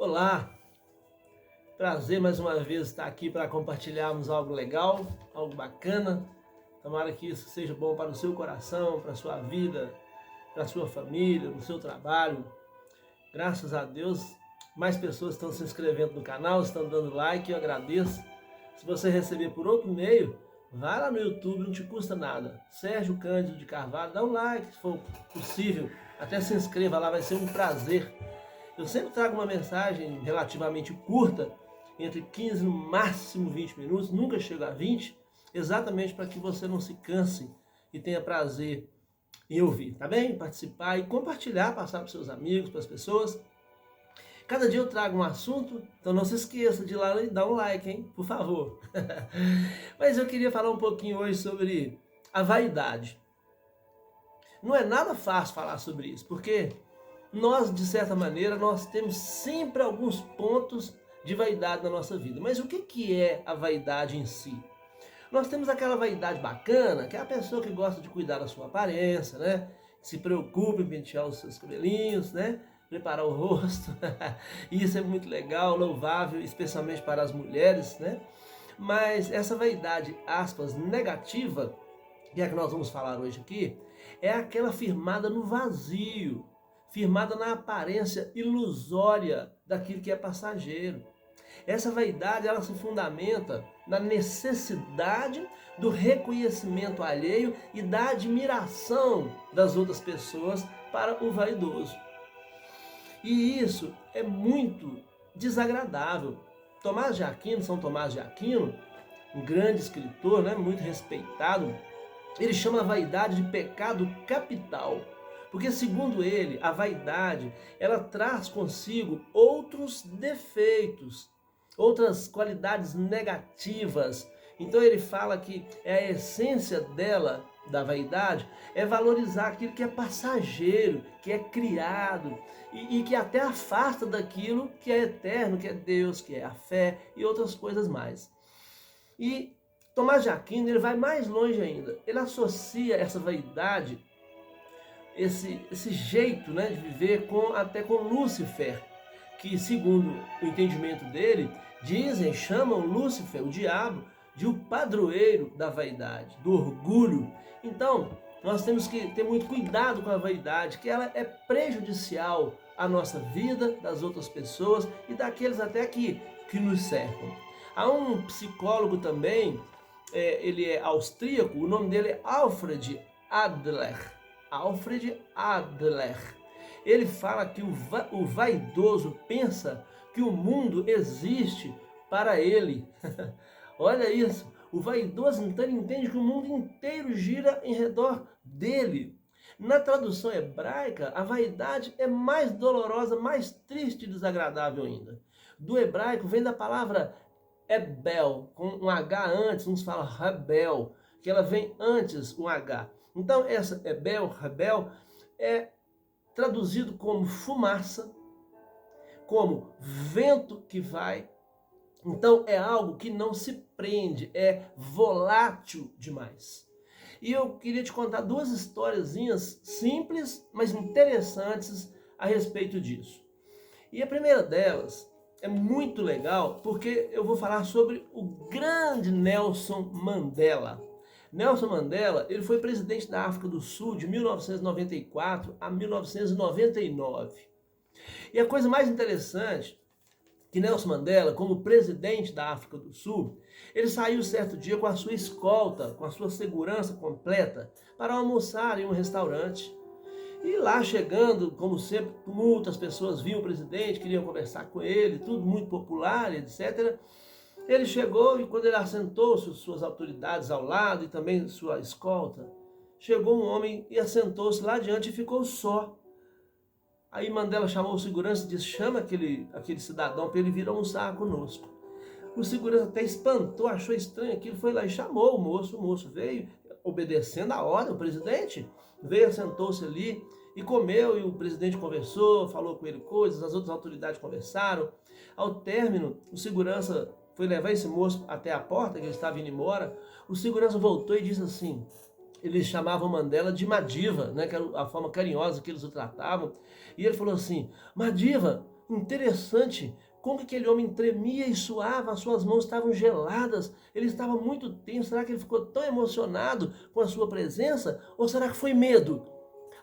Olá, prazer mais uma vez estar aqui para compartilharmos algo legal, algo bacana. Tomara que isso seja bom para o seu coração, para a sua vida, para a sua família, no seu trabalho. Graças a Deus, mais pessoas estão se inscrevendo no canal, estão dando like, eu agradeço. Se você receber por outro meio, vai lá no YouTube, não te custa nada. Sérgio Cândido de Carvalho, dá um like se for possível, até se inscreva lá, vai ser um prazer. Eu sempre trago uma mensagem relativamente curta, entre 15 no máximo 20 minutos, nunca chego a 20, exatamente para que você não se canse e tenha prazer em ouvir, tá bem? Participar e compartilhar, passar para os seus amigos, para as pessoas. Cada dia eu trago um assunto, então não se esqueça de ir lá e dar um like, hein? Por favor. Mas eu queria falar um pouquinho hoje sobre a vaidade. Não é nada fácil falar sobre isso, porque nós, de certa maneira, nós temos sempre alguns pontos de vaidade na nossa vida. Mas o que é a vaidade em si? Nós temos aquela vaidade bacana, que é a pessoa que gosta de cuidar da sua aparência, né? Se preocupa em pentear os seus cabelinhos, né? Preparar o rosto. Isso é muito legal, louvável, especialmente para as mulheres, né? Mas essa vaidade, aspas, negativa, que é a que nós vamos falar hoje aqui, é aquela firmada no vazio, firmada na aparência ilusória daquilo que é passageiro. Essa vaidade, ela se fundamenta na necessidade do reconhecimento alheio e da admiração das outras pessoas para o vaidoso. E isso é muito desagradável. Tomás de Aquino, São Tomás de Aquino, um grande escritor, né, muito respeitado, ele chama a vaidade de pecado capital. Porque, segundo ele, a vaidade, ela traz consigo outros defeitos, outras qualidades negativas. Então ele fala que a essência dela, da vaidade, é valorizar aquilo que é passageiro, que é criado e que até afasta daquilo que é eterno, que é Deus, que é a fé e outras coisas mais. E Tomás de Aquino, ele vai mais longe ainda. Ele associa essa vaidade, esse jeito, né, de viver até com Lúcifer, que, segundo o entendimento dele, chamam Lúcifer, o diabo, de o padroeiro da vaidade, do orgulho. Então, nós temos que ter muito cuidado com a vaidade, que ela é prejudicial à nossa vida, das outras pessoas e daqueles até que nos cercam. Há um psicólogo também, ele é austríaco, o nome dele é Alfred Adler. Alfred Adler. Ele fala que o vaidoso pensa que o mundo existe para ele. Olha isso. O vaidoso, então, ele entende que o mundo inteiro gira em redor dele. Na tradução hebraica, a vaidade é mais dolorosa, mais triste e desagradável ainda. Do hebraico vem da palavra ebel, com um H antes, uns falam rebel, que ela vem antes um H. Então, essa rebel, é traduzido como fumaça, como vento que vai. Então, é algo que não se prende, é volátil demais. E eu queria te contar duas historiazinhas simples, mas interessantes a respeito disso. E a primeira delas é muito legal, porque eu vou falar sobre o grande Nelson Mandela. Nelson Mandela, ele foi presidente da África do Sul de 1994 a 1999. E a coisa mais interessante, que Nelson Mandela, como presidente da África do Sul, ele saiu certo dia com a sua escolta, com a sua segurança completa, para almoçar em um restaurante. E lá chegando, como sempre, muitas pessoas viam o presidente, queriam conversar com ele, tudo muito popular, etc. Ele chegou e quando ele assentou-se, suas autoridades ao lado e também sua escolta, chegou um homem e assentou-se lá adiante e ficou só. Aí Mandela chamou o segurança e disse, chama aquele cidadão para ele vir almoçar conosco. O segurança até espantou, achou estranho aquilo, foi lá e chamou o moço veio, obedecendo a ordem, o presidente veio, assentou-se ali e comeu, e o presidente conversou, falou com ele coisas, as outras autoridades conversaram. Ao término, o segurança foi levar esse moço até a porta, que ele estava indo embora. O segurança voltou e disse assim, eles chamavam Mandela de Madiba, né, que era a forma carinhosa que eles o tratavam. E ele falou assim, Madiba, Interessante como que aquele homem tremia e suava, as suas mãos estavam geladas, ele estava muito tenso. Será que ele ficou tão emocionado com a sua presença? Ou será que foi medo?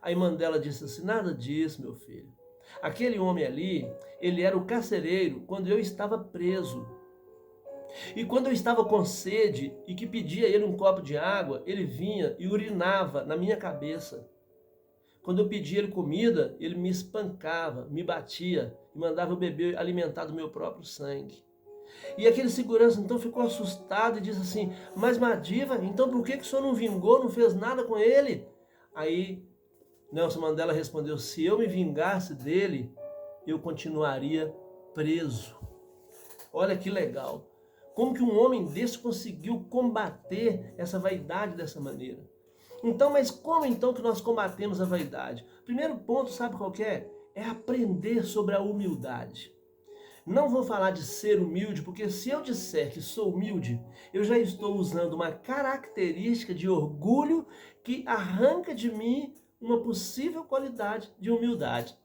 Aí Mandela disse assim: nada disso, meu filho. Aquele homem ali, ele era o carcereiro quando eu estava preso. E quando eu estava com sede e que pedia a ele um copo de água, ele vinha e urinava na minha cabeça. Quando eu pedia ele comida, ele me espancava, me batia e mandava eu beber, alimentar do meu próprio sangue. E aquele segurança então ficou assustado e disse assim: mas Madiba, então por que o senhor não vingou, não fez nada com ele? Aí Nelson Mandela respondeu: se eu me vingasse dele, eu continuaria preso. Olha que legal. Como que um homem desse conseguiu combater essa vaidade dessa maneira? Então, mas como então que nós combatemos a vaidade? Primeiro ponto, sabe qual que é? É aprender sobre a humildade. Não vou falar de ser humilde, porque se eu disser que sou humilde, eu já estou usando uma característica de orgulho que arranca de mim uma possível qualidade de humildade.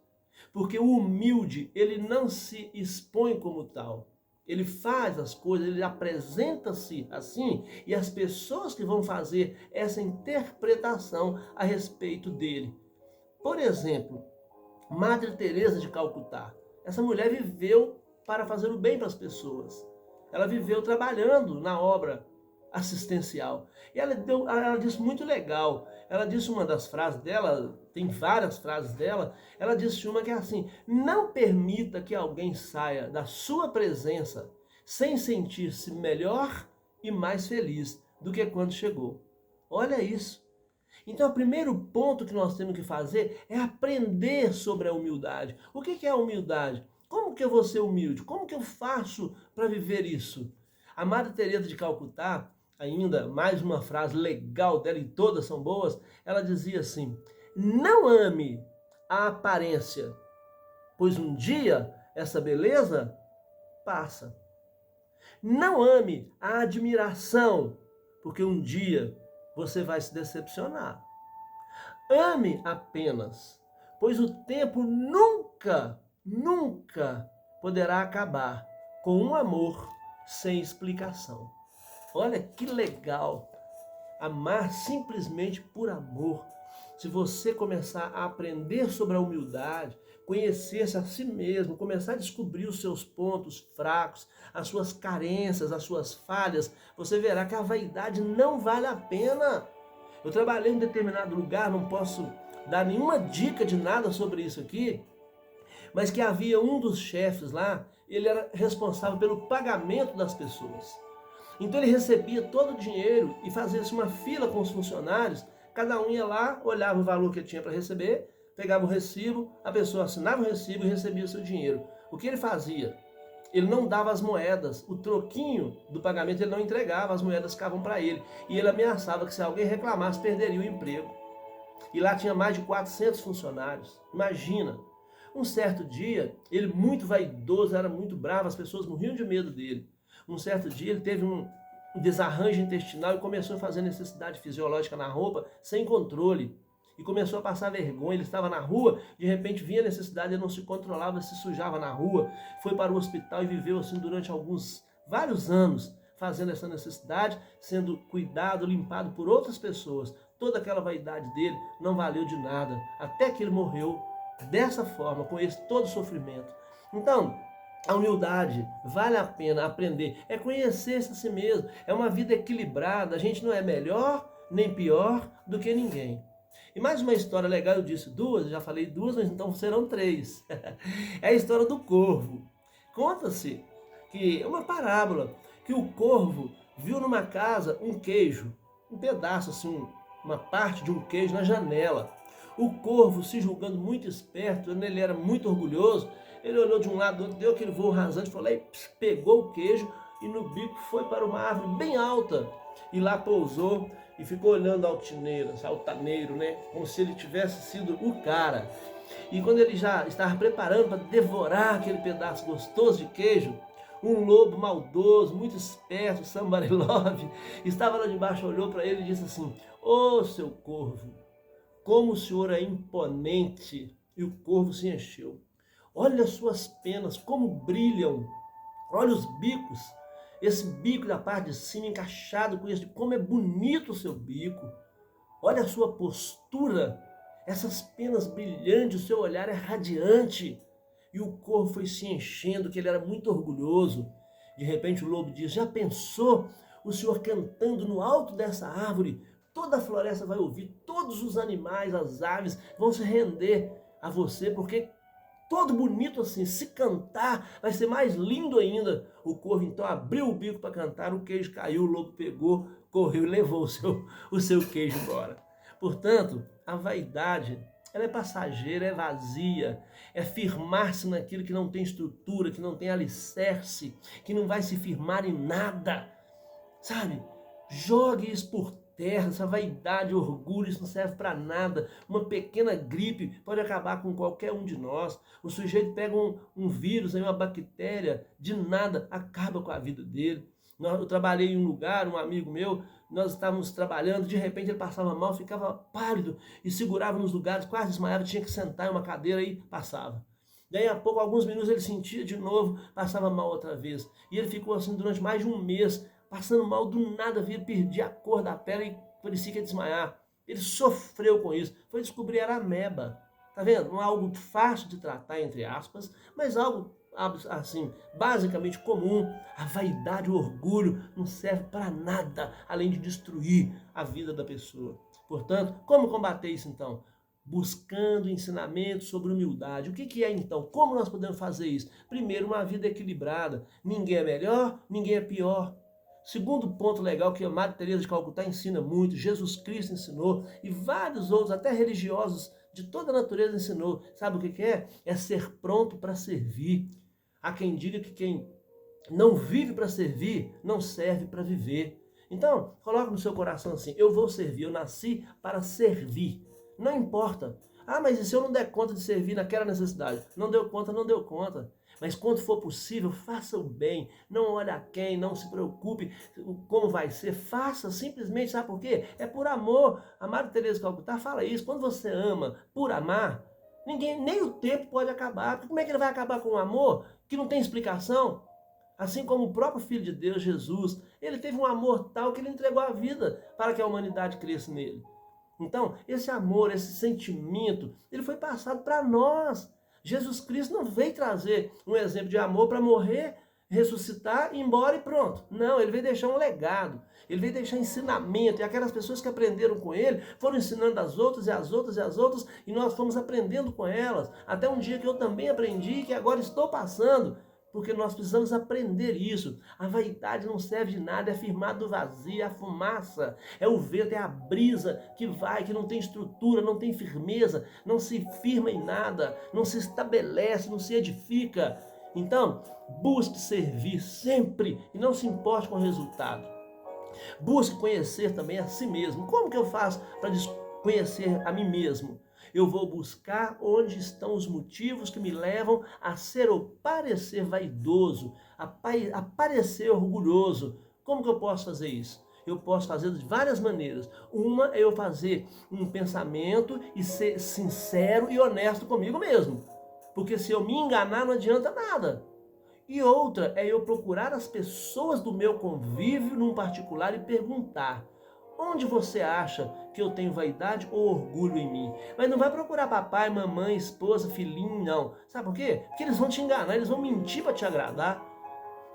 Porque o humilde, ele não se expõe como tal. Ele faz as coisas, ele apresenta-se assim, e as pessoas que vão fazer essa interpretação a respeito dele. Por exemplo, Madre Teresa de Calcutá. Essa mulher viveu para fazer o bem para as pessoas. Ela viveu trabalhando na obra assistencial. E ela disse muito legal. Ela disse uma das frases dela, tem várias frases dela, ela disse uma que é assim: não permita que alguém saia da sua presença sem sentir-se melhor e mais feliz do que quando chegou. Olha isso. Então, o primeiro ponto que nós temos que fazer é aprender sobre a humildade. O que é a humildade? Como que eu vou ser humilde? Como que eu faço para viver isso? A Madre Teresa de Calcutá, ainda mais uma frase legal dela, e todas são boas, ela dizia assim: não ame a aparência, pois um dia essa beleza passa. Não ame a admiração, porque um dia você vai se decepcionar. Ame apenas, pois o tempo nunca poderá acabar com um amor sem explicação. Olha que legal! Amar simplesmente por amor. Se você começar a aprender sobre a humildade, conhecer-se a si mesmo, começar a descobrir os seus pontos fracos, as suas carências, as suas falhas, você verá que a vaidade não vale a pena. Eu trabalhei em determinado lugar, não posso dar nenhuma dica de nada sobre isso aqui, mas que havia um dos chefes lá, ele era responsável pelo pagamento das pessoas. Então ele recebia todo o dinheiro e fazia-se uma fila com os funcionários, cada um ia lá, olhava o valor que tinha para receber, pegava o recibo, a pessoa assinava o recibo e recebia o seu dinheiro. O que ele fazia? Ele não dava as moedas, o troquinho do pagamento ele não entregava, as moedas ficavam para ele. E ele ameaçava que se alguém reclamasse, perderia o emprego. E lá tinha mais de 400 funcionários. Imagina! Um certo dia, ele muito vaidoso, era muito bravo, as pessoas morriam de medo dele. Um certo dia ele teve um desarranjo intestinal e começou a fazer necessidade fisiológica na roupa sem controle. E começou a passar vergonha, ele estava na rua, de repente vinha a necessidade, ele não se controlava, se sujava na rua, foi para o hospital e viveu assim durante vários anos, fazendo essa necessidade, sendo cuidado, limpado por outras pessoas. Toda aquela vaidade dele não valeu de nada, até que ele morreu dessa forma, com todo o sofrimento. Então, a humildade, vale a pena aprender, é conhecer-se a si mesmo, é uma vida equilibrada, a gente não é melhor nem pior do que ninguém. E mais uma história legal, eu disse duas, já falei duas, mas então serão três. É a história do corvo. Conta-se que é uma parábola, que o corvo viu numa casa um queijo, um pedaço assim, uma parte de um queijo na janela. O corvo, se julgando muito esperto, ele era muito orgulhoso, ele olhou de um lado do outro, deu aquele voo rasante, falou, aí, pegou o queijo e no bico foi para uma árvore bem alta. E lá pousou e ficou olhando altaneiro, né? Como se ele tivesse sido o cara. E quando ele já estava preparando para devorar aquele pedaço gostoso de queijo, um lobo maldoso, muito esperto, somebody love, estava lá debaixo, olhou para ele e disse assim: ô seu corvo, como o senhor é imponente. E o corvo se encheu. Olha as suas penas, como brilham. Olha os bicos. Esse bico da parte de cima encaixado com esse, como é bonito o seu bico. Olha a sua postura, essas penas brilhantes, o seu olhar é radiante. E o corpo foi se enchendo, que ele era muito orgulhoso. De repente o lobo diz, já pensou o senhor cantando no alto dessa árvore? Toda a floresta vai ouvir, todos os animais, as aves vão se render a você, porque todo bonito assim, se cantar, vai ser mais lindo ainda. O corvo então abriu o bico para cantar, o queijo caiu, o lobo pegou, correu e levou o seu queijo embora. Portanto, a vaidade, ela é passageira, é vazia, é firmar-se naquilo que não tem estrutura, que não tem alicerce, que não vai se firmar em nada, sabe? Jogue isso por terra, essa vaidade, orgulho, isso não serve para nada. Uma pequena gripe pode acabar com qualquer um de nós. O sujeito pega um vírus, uma bactéria, de nada, acaba com a vida dele. Eu trabalhei em um lugar, um amigo meu, nós estávamos trabalhando, de repente ele passava mal, ficava pálido e segurava nos lugares, quase desmaiava, tinha que sentar em uma cadeira e passava. Daí a pouco, alguns minutos, ele sentia de novo, passava mal outra vez. E ele ficou assim durante mais de um mês, passando mal, do nada, perdia a cor da pele e parecia que ia desmaiar. Ele sofreu com isso. Foi descobrir, era ameba. Tá vendo? Algo fácil de tratar, entre aspas, mas algo assim, basicamente comum. A vaidade, o orgulho não serve para nada, além de destruir a vida da pessoa. Portanto, como combater isso então? Buscando ensinamentos sobre humildade. O que é então? Como nós podemos fazer isso? Primeiro, uma vida equilibrada. Ninguém é melhor, ninguém é pior. Segundo ponto legal que a Madre Teresa de Calcutá ensina muito, Jesus Cristo ensinou e vários outros, até religiosos de toda a natureza ensinou. Sabe o que é? É ser pronto para servir. Há quem diga que quem não vive para servir, não serve para viver. Então, coloque no seu coração assim, eu vou servir, eu nasci para servir. Não importa. Ah, mas e se eu não der conta de servir naquela necessidade? Não deu conta, não deu conta. Mas quando for possível, faça o bem. Não olhe a quem, não se preocupe como vai ser. Faça simplesmente, sabe por quê? É por amor. A Madre Teresa de Calcutá fala isso. Quando você ama por amar, nem o tempo pode acabar. Porque como é que ele vai acabar com um amor que não tem explicação? Assim como o próprio Filho de Deus, Jesus, ele teve um amor tal que ele entregou a vida para que a humanidade cresça nele. Então, esse amor, esse sentimento, ele foi passado para nós. Jesus Cristo não veio trazer um exemplo de amor para morrer, ressuscitar, ir embora e pronto. Não, ele veio deixar um legado. Ele veio deixar ensinamento. E aquelas pessoas que aprenderam com ele foram ensinando as outras e as outras e as outras. E nós fomos aprendendo com elas. Até um dia que eu também aprendi e que agora estou passando. Porque nós precisamos aprender isso. A vaidade não serve de nada, é firmado no vazio, é a fumaça, é o vento, é a brisa que vai, que não tem estrutura, não tem firmeza, não se firma em nada, não se estabelece, não se edifica. Então, busque servir sempre e não se importe com o resultado. Busque conhecer também a si mesmo. Como que eu faço para conhecer a mim mesmo? Eu vou buscar onde estão os motivos que me levam a ser ou parecer vaidoso, a parecer orgulhoso. Como que eu posso fazer isso? Eu posso fazer de várias maneiras. Uma é eu fazer um pensamento e ser sincero e honesto comigo mesmo. Porque se eu me enganar não adianta nada. E outra é eu procurar as pessoas do meu convívio num particular e perguntar: onde você acha que eu tenho vaidade ou orgulho em mim? Mas não vai procurar papai, mamãe, esposa, filhinho, não. Sabe por quê? Porque eles vão te enganar, eles vão mentir para te agradar.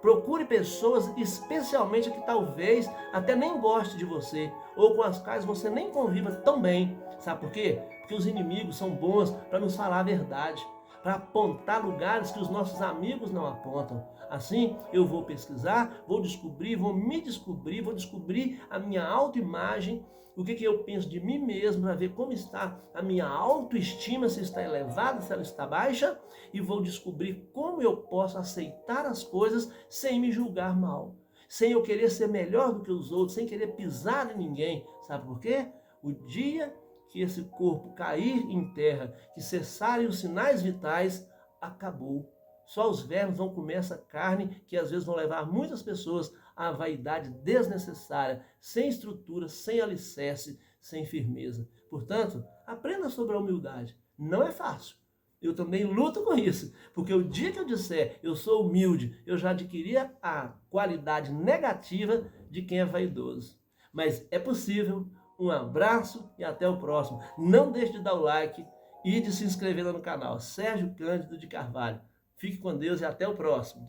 Procure pessoas, especialmente que talvez até nem goste de você, ou com as quais você nem conviva tão bem. Sabe por quê? Porque os inimigos são bons para nos falar a verdade, para apontar lugares que os nossos amigos não apontam. Assim, eu vou pesquisar, vou descobrir, vou me descobrir, vou descobrir a minha autoimagem, o que eu penso de mim mesmo, para ver como está a minha autoestima, se está elevada, se ela está baixa, e vou descobrir como eu posso aceitar as coisas sem me julgar mal, sem eu querer ser melhor do que os outros, sem querer pisar em ninguém. Sabe por quê? O dia que esse corpo cair em terra, que cessarem os sinais vitais, acabou. Só os vermes vão comer essa carne, que às vezes vão levar muitas pessoas à vaidade desnecessária, sem estrutura, sem alicerce, sem firmeza. Portanto, aprenda sobre a humildade. Não é fácil, Eu também luto com isso, porque o dia que eu disser eu sou humilde, eu já adquiria a qualidade negativa de quem é vaidoso. Mas é possível. Um abraço e até o próximo. Não deixe de dar o like e de se inscrever lá no canal. Sérgio Cândido de Carvalho. Fique com Deus e até o próximo.